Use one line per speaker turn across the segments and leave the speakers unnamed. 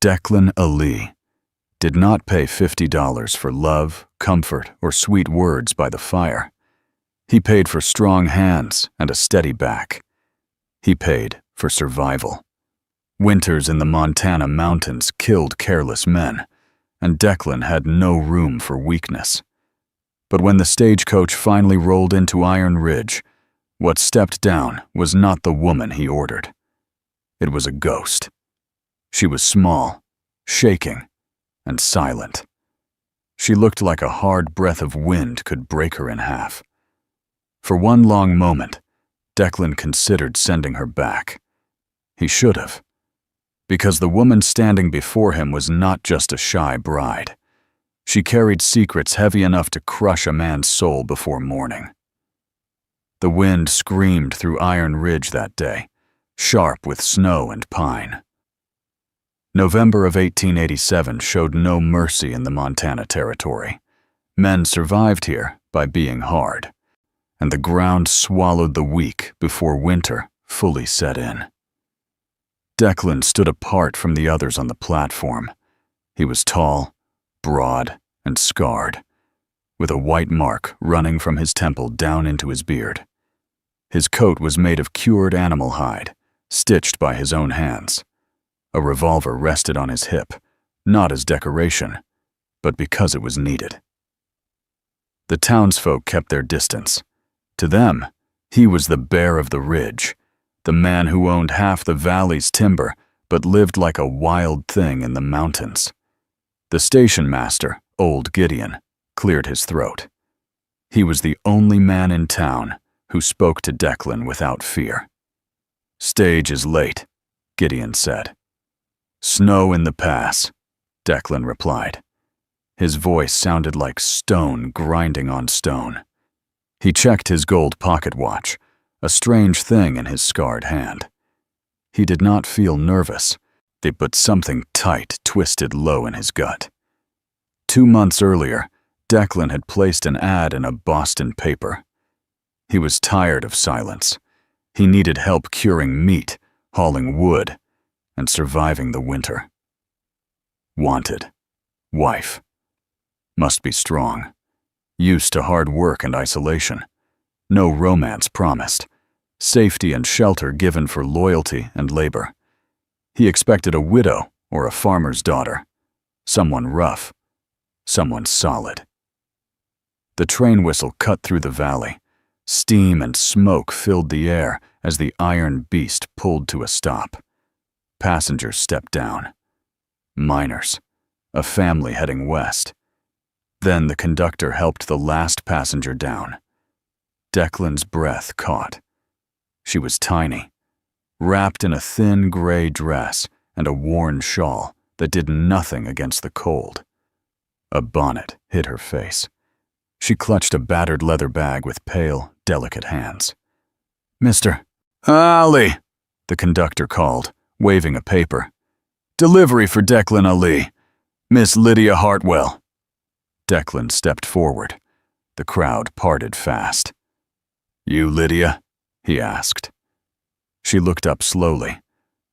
Declan Ali did not pay $50 for love, comfort, or sweet words by the fire. He paid for strong hands and a steady back. He paid for survival. Winters in the Montana mountains killed careless men, and Declan had no room for weakness. But when the stagecoach finally rolled into Iron Ridge, what stepped down was not the woman he ordered. It was a ghost. She was small, shaking, and silent. She looked like a hard breath of wind could break her in half. For one long moment, Declan considered sending her back. He should have, because the woman standing before him was not just a shy bride. She carried secrets heavy enough to crush a man's soul before morning. The wind screamed through Iron Ridge that day, sharp with snow and pine. November of 1887 showed no mercy in the Montana Territory. Men survived here by being hard, and the ground swallowed the weak before winter fully set in. Declan stood apart from the others on the platform. He was tall, broad, and scarred, with a white mark running from his temple down into his beard. His coat was made of cured animal hide, stitched by his own hands. A revolver rested on his hip, not as decoration, but because it was needed. The townsfolk kept their distance. To them, he was the bear of the ridge, the man who owned half the valley's timber but lived like a wild thing in the mountains. The station master, old Gideon, cleared his throat. He was the only man in town who spoke to Declan without fear. "Stage is late," Gideon said. "Snow in the pass," Declan replied. His voice sounded like stone grinding on stone. He checked his gold pocket watch, a strange thing in his scarred hand. He did not feel nervous, but something tight twisted low in his gut. 2 months earlier, Declan had placed an ad in a Boston paper. He was tired of silence. He needed help curing meat, hauling wood, and surviving the winter. Wanted. Wife. Must be strong. Used to hard work and isolation. No romance promised. Safety and shelter given for loyalty and labor. He expected a widow or a farmer's daughter. Someone rough. Someone solid. The train whistle cut through the valley. Steam and smoke filled the air as the iron beast pulled to a stop. Passengers stepped down. Miners. A family heading west. Then the conductor helped the last passenger down. Declan's breath caught. She was tiny, wrapped in a thin gray dress and a worn shawl that did nothing against the cold. A bonnet hid her face. She clutched a battered leather bag with pale, delicate hands. "Mr. Ali," the conductor called, waving a paper. "Delivery for Declan Ali. Miss Lydia Hartwell." Declan stepped forward. The crowd parted fast. "You Lydia?" he asked. She looked up slowly.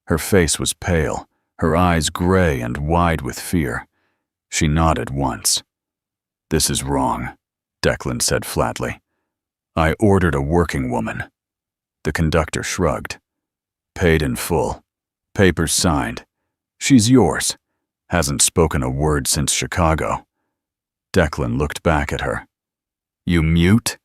Her face was pale, her eyes gray and wide with fear. She nodded once. "This is wrong," Declan said flatly. "I ordered a working woman." The conductor shrugged. "Paid in full. Papers signed. She's yours. Hasn't spoken a word since Chicago." Declan looked back at her. "You mute?"